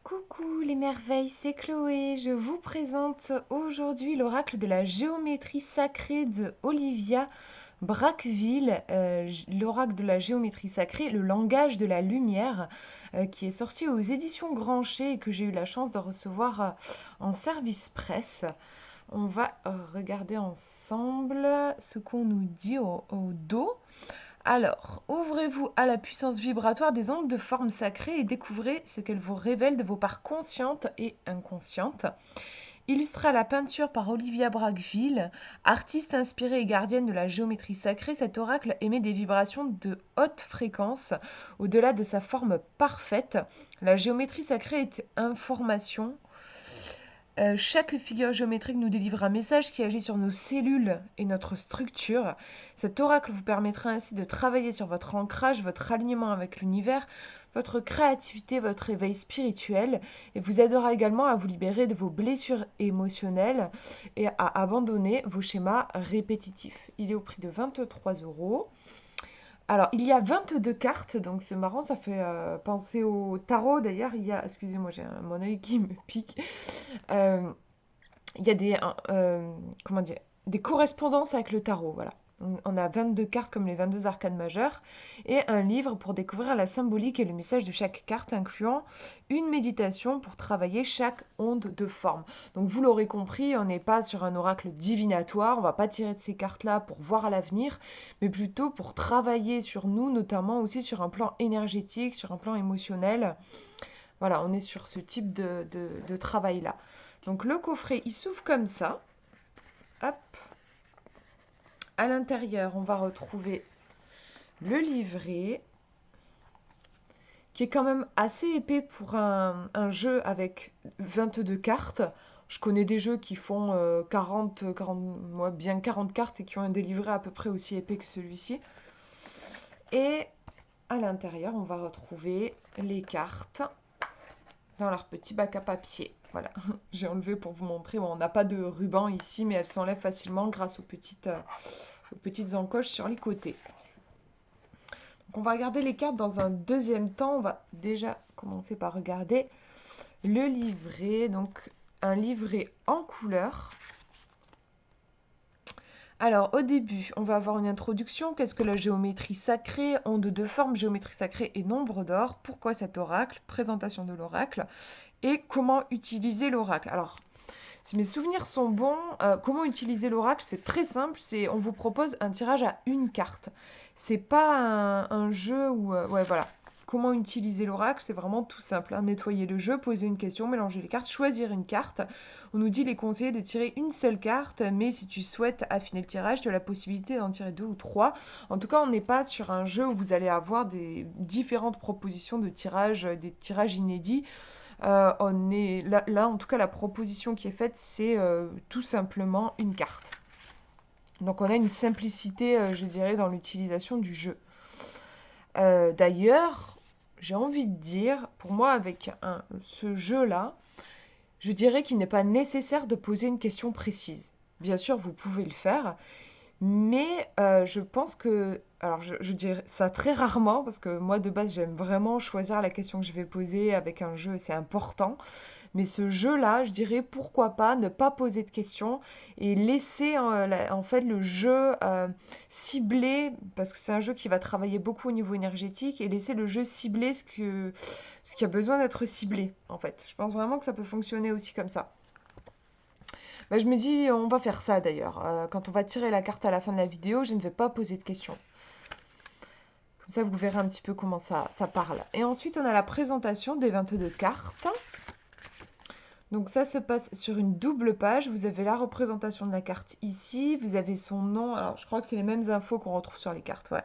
Coucou les merveilles, c'est Chloé. Je vous présente aujourd'hui l'oracle de la géométrie sacrée de Olivia Braqueville, l'oracle de la géométrie sacrée, le langage de la lumière, qui est sorti aux éditions Grancher et que j'ai eu la chance de recevoir en service presse. On va regarder ensemble ce qu'on nous dit au dos. Alors, ouvrez-vous à la puissance vibratoire des ondes de forme sacrée et découvrez ce qu'elles vous révèlent de vos parts conscientes et inconscientes. Illustré à la peinture par Olivia Braqueville, artiste inspirée et gardienne de la géométrie sacrée, cet oracle émet des vibrations de haute fréquence au-delà de sa forme parfaite. La géométrie sacrée est information. Chaque figure géométrique nous délivre un message qui agit sur nos cellules et notre structure. Cet oracle vous permettra ainsi de travailler sur votre ancrage, votre alignement avec l'univers, votre créativité, votre éveil spirituel et vous aidera également à vous libérer de vos blessures émotionnelles et à abandonner vos schémas répétitifs. Il est au prix de 23 euros. Alors, il y a 22 cartes, donc c'est marrant, ça fait penser au tarot. D'ailleurs, il y a, excusez-moi, j'ai mon œil qui me pique. Euh, il y a comment dire, des correspondances avec le tarot, voilà. On a 22 cartes comme les 22 arcanes majeures et un livre pour découvrir la symbolique et le message de chaque carte, incluant une méditation pour travailler chaque onde de forme. Donc vous l'aurez compris, on n'est pas sur un oracle divinatoire, on va pas tirer de ces cartes-là pour voir à l'avenir, mais plutôt pour travailler sur nous, notamment aussi sur un plan énergétique, sur un plan émotionnel. Voilà, on est sur ce type de travail-là. Donc le coffret, il s'ouvre comme ça. Hop. À l'intérieur, on va retrouver le livret, qui est quand même assez épais pour un jeu avec 22 cartes. Je connais des jeux qui font 40, moi, bien 40 cartes et qui ont un livret à peu près aussi épais que celui-ci. Et à l'intérieur, on va retrouver les cartes dans leur petit bac à papier. Voilà, j'ai enlevé pour vous montrer. Bon, on n'a pas de ruban ici, mais elles s'enlèvent facilement grâce aux petites encoches sur les côtés. Donc on va regarder les cartes dans un deuxième temps. On va déjà commencer par regarder le livret. Donc un livret en couleur. Alors, au début, on va avoir une introduction. Qu'est-ce que la géométrie sacrée? Onde de forme, géométrie sacrée et nombre d'or. Pourquoi cet oracle? Présentation de l'oracle. Et comment utiliser l'oracle? Alors, si mes souvenirs sont bons, comment utiliser l'oracle? C'est très simple. On vous propose un tirage à une carte. C'est pas un jeu où, ouais, voilà. Comment utiliser l'oracle? C'est vraiment tout simple, hein. Nettoyer le jeu, poser une question, mélanger les cartes, choisir une carte. On nous dit les conseillers de tirer une seule carte, mais si tu souhaites affiner le tirage, tu as la possibilité d'en tirer deux ou trois. En tout cas, on n'est pas sur un jeu où vous allez avoir des différentes propositions de tirage, des tirages inédits. On est là, en tout cas, la proposition qui est faite, c'est tout simplement une carte. Donc on a une simplicité, je dirais, dans l'utilisation du jeu. D'ailleurs, j'ai envie de dire, pour moi, avec ce jeu-là, je dirais qu'il n'est pas nécessaire de poser une question précise. Bien sûr, vous pouvez le faire, mais je pense que, alors je dirais ça très rarement, parce que moi de base j'aime vraiment choisir la question que je vais poser avec un jeu, c'est important. Mais ce jeu-là, je dirais pourquoi pas ne pas poser de questions et laisser en fait le jeu cibler, parce que c'est un jeu qui va travailler beaucoup au niveau énergétique, et laisser le jeu cibler ce qui a besoin d'être ciblé en fait. Je pense vraiment que ça peut fonctionner aussi comme ça. Bah, je me dis, on va faire ça d'ailleurs. Quand on va tirer la carte à la fin de la vidéo, je ne vais pas poser de questions. Comme ça, vous verrez un petit peu comment ça parle. Et ensuite, on a la présentation des 22 cartes. Donc ça se passe sur une double page. Vous avez la représentation de la carte ici. Vous avez son nom. Alors, je crois que c'est les mêmes infos qu'on retrouve sur les cartes, ouais.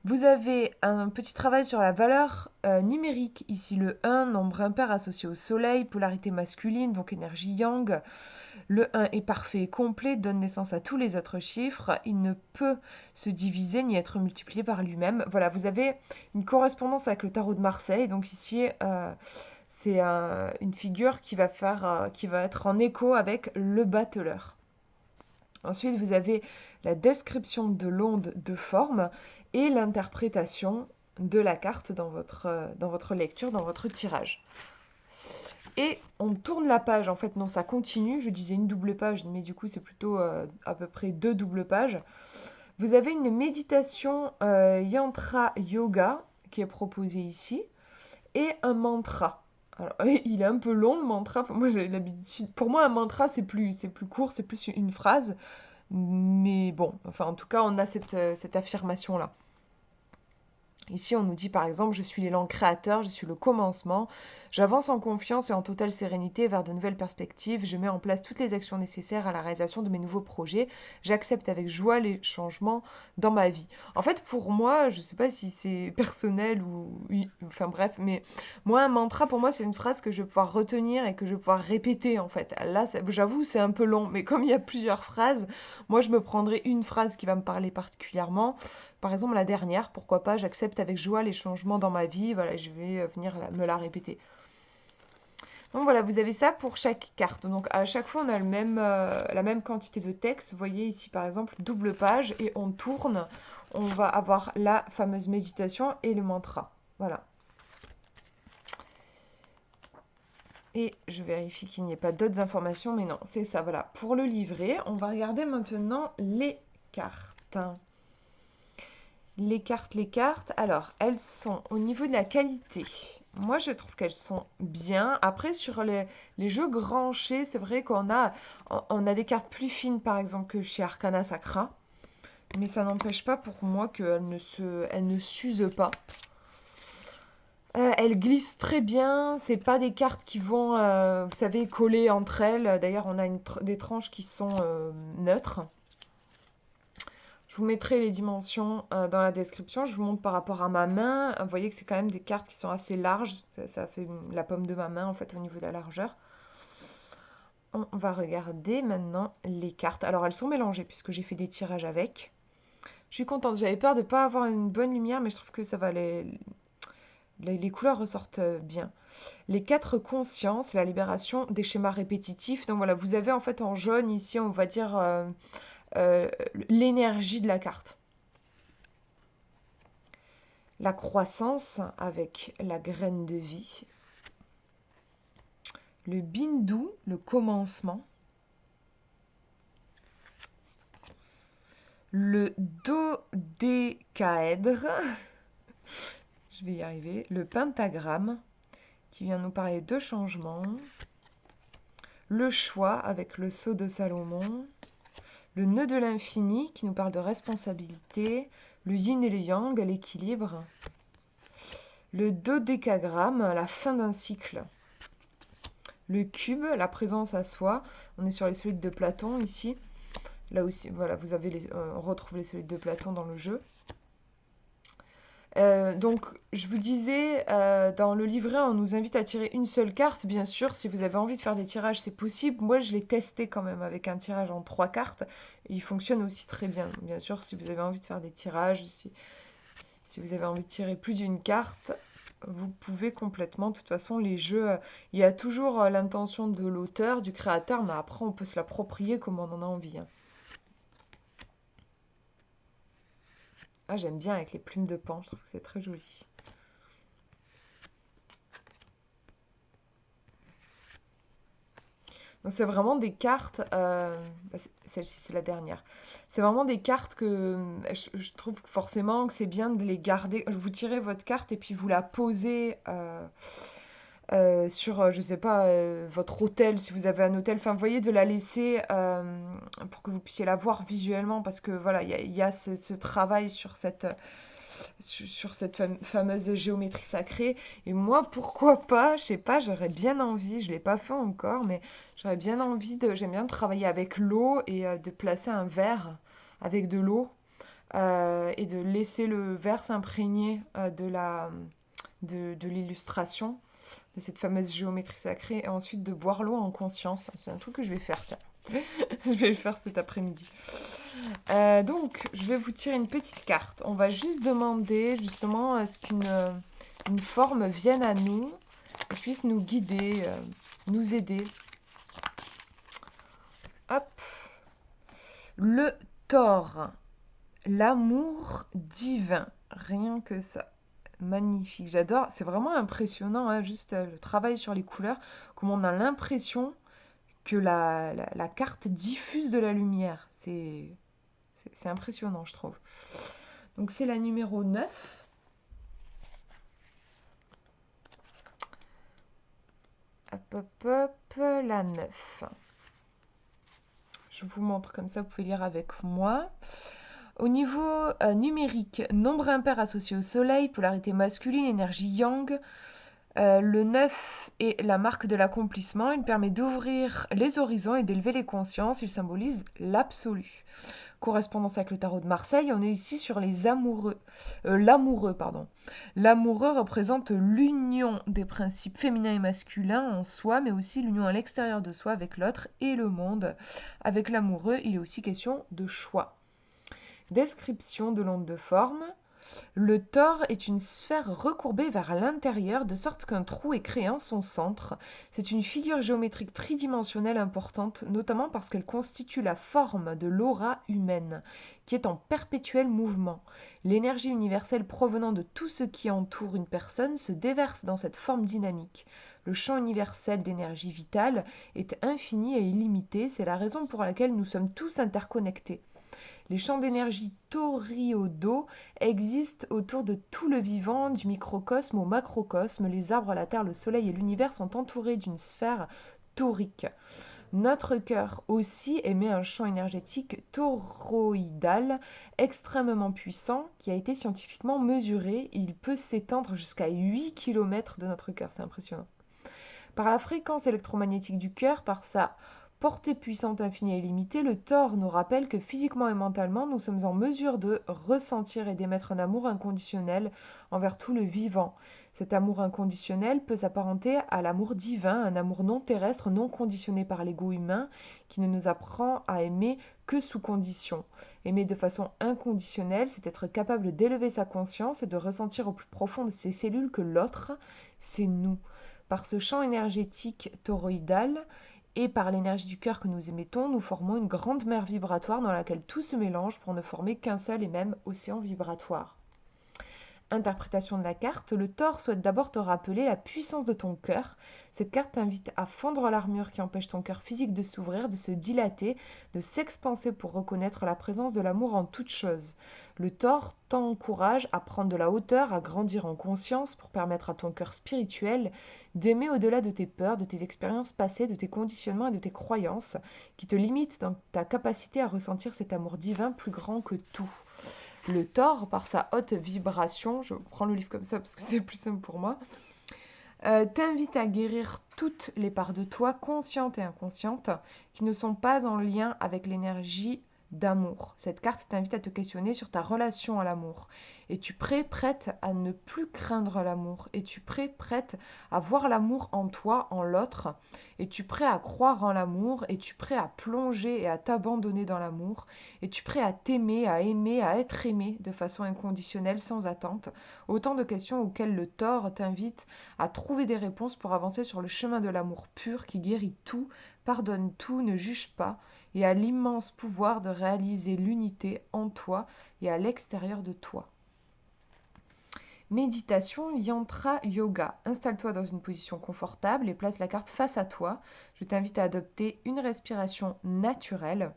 Vous avez un petit travail sur la valeur numérique. Ici, le 1, nombre impair associé au soleil, polarité masculine, donc énergie yang. Le 1 est parfait et complet, donne naissance à tous les autres chiffres. Il ne peut se diviser ni être multiplié par lui-même. Voilà, vous avez une correspondance avec le tarot de Marseille. Donc ici, c'est une figure qui va être en écho avec le battleur. Ensuite, vous avez la description de l'onde de forme et l'interprétation de la carte dans votre lecture, dans votre tirage. Et on tourne la page. En fait, non, ça continue. Je disais une double page, mais du coup, c'est plutôt à peu près 2 doubles pages. Vous avez une méditation yantra yoga qui est proposée ici et un mantra. Alors, il est un peu long le mantra. Moi, j'ai l'habitude. Pour moi, un mantra, c'est plus court, c'est plus une phrase. Mais bon, enfin, en tout cas, on a cette affirmation-là. Ici, on nous dit par exemple, je suis l'élan créateur, je suis le commencement, j'avance en confiance et en totale sérénité vers de nouvelles perspectives, je mets en place toutes les actions nécessaires à la réalisation de mes nouveaux projets, j'accepte avec joie les changements dans ma vie. En fait, pour moi, je ne sais pas si c'est personnel ou... oui, enfin bref, mais moi, un mantra, pour moi, c'est une phrase que je vais pouvoir retenir et que je vais pouvoir répéter, en fait. Là, j'avoue, c'est un peu long, mais comme il y a plusieurs phrases, moi, je me prendrai une phrase qui va me parler particulièrement. Par exemple, la dernière, pourquoi pas, j'accepte avec joie les changements dans ma vie. Voilà, je vais venir me la répéter. Donc voilà, vous avez ça pour chaque carte. Donc à chaque fois, on a la même quantité de texte. Vous voyez ici, par exemple, double page et on tourne. On va avoir la fameuse méditation et le mantra. Voilà. Et je vérifie qu'il n'y ait pas d'autres informations, mais non, c'est ça, voilà. Pour le livret, on va regarder maintenant les cartes. Les cartes, alors, elles sont au niveau de la qualité. Moi, je trouve qu'elles sont bien. Après, sur les jeux granchés, c'est vrai on a des cartes plus fines, par exemple, que chez Arcana Sacra. Mais ça n'empêche pas pour moi elles ne s'usent pas. Elles glissent très bien. C'est pas des cartes qui vont, vous savez, coller entre elles. D'ailleurs, on a des tranches qui sont neutres. Je vous mettrai les dimensions dans la description. Je vous montre par rapport à ma main. Vous voyez que c'est quand même des cartes qui sont assez larges. Ça fait la paume de ma main en fait au niveau de la largeur. On va regarder maintenant les cartes. Alors elles sont mélangées puisque j'ai fait des tirages avec. Je suis contente. J'avais peur de ne pas avoir une bonne lumière, mais je trouve que ça va les couleurs ressortent bien. Les 4 consciences, la libération des schémas répétitifs. Donc voilà, vous avez en fait en jaune ici, on va dire l'énergie de la carte. La croissance avec la graine de vie. Le bindu, le commencement. Le dodécaèdre. Je vais y arriver. Le pentagramme qui vient nous parler de changement. Le choix avec le sceau de Salomon. Le nœud de l'infini qui nous parle de responsabilité. Le yin et le yang, l'équilibre. Le dodécagramme, la fin d'un cycle. Le cube, la présence à soi. On est sur les solides de Platon ici. Là aussi, voilà, on retrouve les solides de Platon dans le jeu. Donc, je vous disais, dans le livret, on nous invite à tirer une seule carte. Bien sûr, si vous avez envie de faire des tirages, c'est possible. Moi, je l'ai testé quand même avec un tirage en 3 cartes. Et il fonctionne aussi très bien. Bien sûr, si vous avez envie de faire des tirages, si vous avez envie de tirer plus d'une carte, vous pouvez complètement. De toute façon, les jeux, il y a toujours l'intention de l'auteur, du créateur, mais après, on peut se l'approprier comme on en a envie. Hein. Ah, j'aime bien avec les plumes de pan, je trouve que c'est très joli. Donc c'est vraiment des cartes, celle-ci c'est la dernière. C'est vraiment des cartes que je trouve forcément que c'est bien de les garder. Vous tirez votre carte et puis vous la posez sur, je sais pas, votre hôtel, si vous avez un hôtel. Enfin, vous voyez, de la laisser pour que vous puissiez la voir visuellement parce que voilà, il y a ce travail sur cette fameuse géométrie sacrée. Et moi, pourquoi pas, je sais pas, j'aurais bien envie, je l'ai pas fait encore, mais j'aurais bien envie j'aime bien travailler avec l'eau et de placer un verre avec de l'eau et de laisser le verre s'imprégner de l'illustration de cette fameuse géométrie sacrée et ensuite de boire l'eau en conscience. C'est un truc que je vais faire, tiens. Je vais le faire cet après-midi. Donc, je vais vous tirer une petite carte. On va juste demander justement à ce une forme vienne à nous et puisse nous guider, nous aider. Hop. Le Thor. L'amour divin. Rien que ça. magnifique. J'adore. C'est vraiment impressionnant, hein, juste le travail sur les couleurs, comment on a l'impression que la carte diffuse de la lumière. C'est impressionnant, je trouve. Donc c'est la numéro 9. Hop, hop, hop, la 9. Je vous montre comme ça, vous pouvez lire avec moi. Au niveau numérique, nombre impair associé au soleil, polarité masculine, énergie yang. Le 9 est la marque de l'accomplissement. Il permet d'ouvrir les horizons et d'élever les consciences. Il symbolise l'absolu. Correspondance avec le tarot de Marseille, on est ici sur les amoureux. L'amoureux, pardon. L'amoureux représente l'union des principes féminins et masculins en soi, mais aussi l'union à l'extérieur de soi avec l'autre et le monde. Avec l'amoureux, il est aussi question de choix. Description de l'onde de forme. Le tore est une sphère recourbée vers l'intérieur de sorte qu'un trou est créé en son centre. C'est une figure géométrique tridimensionnelle importante, notamment parce qu'elle constitue la forme de l'aura humaine, qui est en perpétuel mouvement. L'énergie universelle provenant de tout ce qui entoure une personne se déverse dans cette forme dynamique. Le champ universel d'énergie vitale est infini et illimité, c'est la raison pour laquelle nous sommes tous interconnectés. Les champs d'énergie toroïdaux existent autour de tout le vivant, du microcosme au macrocosme. Les arbres, la terre, le soleil et l'univers sont entourés d'une sphère torique. Notre cœur aussi émet un champ énergétique toroïdal extrêmement puissant qui a été scientifiquement mesuré. Il peut s'étendre jusqu'à 8 km de notre cœur, c'est impressionnant. Par la fréquence électromagnétique du cœur, par sa portée puissante, infinie et illimitée, le tore nous rappelle que physiquement et mentalement, nous sommes en mesure de ressentir et d'émettre un amour inconditionnel envers tout le vivant. Cet amour inconditionnel peut s'apparenter à l'amour divin, un amour non terrestre, non conditionné par l'ego humain, qui ne nous apprend à aimer que sous condition. Aimer de façon inconditionnelle, c'est être capable d'élever sa conscience et de ressentir au plus profond de ses cellules que l'autre, c'est nous. Par ce champ énergétique toroïdal et par l'énergie du cœur que nous émettons, nous formons une grande mer vibratoire dans laquelle tout se mélange pour ne former qu'un seul et même océan vibratoire. Interprétation de la carte, le tore souhaite d'abord te rappeler la puissance de ton cœur. Cette carte t'invite à fendre l'armure qui empêche ton cœur physique de s'ouvrir, de se dilater, de s'expanser pour reconnaître la présence de l'amour en toute chose. Le tore t'encourage à prendre de la hauteur, à grandir en conscience pour permettre à ton cœur spirituel d'aimer au-delà de tes peurs, de tes expériences passées, de tes conditionnements et de tes croyances qui te limitent dans ta capacité à ressentir cet amour divin plus grand que tout. Le tore, par sa haute vibration, je prends le livre comme ça parce que c'est plus simple pour moi, t'invite à guérir toutes les parts de toi, conscientes et inconscientes, qui ne sont pas en lien avec l'énergie d'amour. Cette carte t'invite à te questionner sur ta relation à l'amour. Es-tu prêt, prête à ne plus craindre l'amour? Es-tu prêt, prête à voir l'amour en toi, en l'autre? Es-tu prêt à croire en l'amour? Es-tu prêt à plonger et à t'abandonner dans l'amour? Es-tu prêt à t'aimer, à être aimé de façon inconditionnelle, sans attente? Autant de questions auxquelles le tort t'invite à trouver des réponses pour avancer sur le chemin de l'amour pur qui guérit tout, pardonne tout, ne juge pas et a l'immense pouvoir de réaliser l'unité en toi et à l'extérieur de toi. Méditation, yantra, yoga. Installe-toi dans une position confortable et place la carte face à toi. Je t'invite à adopter une respiration naturelle.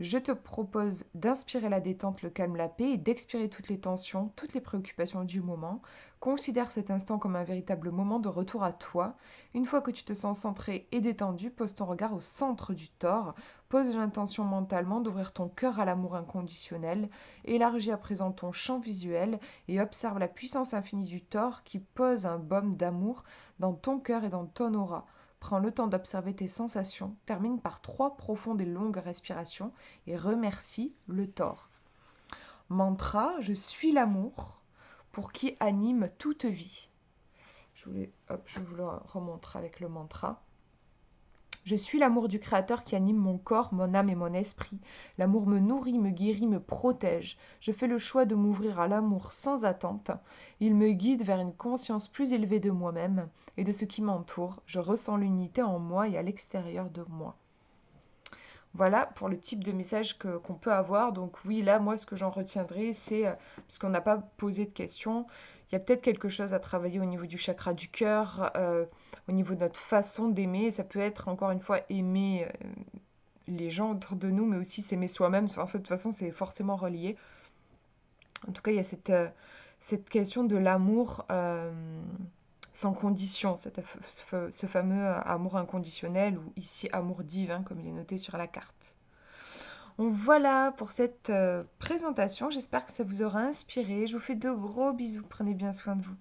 Je te propose d'inspirer la détente, le calme, la paix et d'expirer toutes les tensions, toutes les préoccupations du moment. Considère cet instant comme un véritable moment de retour à toi. Une fois que tu te sens centré et détendu, pose ton regard au centre du tore. Pose l'intention mentalement d'ouvrir ton cœur à l'amour inconditionnel. Élargis à présent ton champ visuel et observe la puissance infinie du tore qui pose un baume d'amour dans ton cœur et dans ton aura. Prends le temps d'observer tes sensations, termine par 3 profondes et longues respirations et remercie le tore. Mantra, je suis l'amour pour qui anime toute vie. Je vous le remontre avec le mantra. Je suis l'amour du Créateur qui anime mon corps, mon âme et mon esprit. L'amour me nourrit, me guérit, me protège. Je fais le choix de m'ouvrir à l'amour sans attente. Il me guide vers une conscience plus élevée de moi-même et de ce qui m'entoure. Je ressens l'unité en moi et à l'extérieur de moi. Voilà pour le type de message qu'on peut avoir. Donc oui, là, moi, ce que j'en retiendrai, c'est, parce qu'on n'a pas posé de questions, il y a peut-être quelque chose à travailler au niveau du chakra du cœur, au niveau de notre façon d'aimer. Ça peut être, encore une fois, aimer les gens autour de nous, mais aussi s'aimer soi-même. En fait, de toute façon, c'est forcément relié. En tout cas, il y a cette question de l'amour sans condition, ce fameux amour inconditionnel, ou ici amour divin, comme il est noté sur la carte. Donc voilà pour cette présentation. J'espère que ça vous aura inspiré. Je vous fais de gros bisous. Prenez bien soin de vous.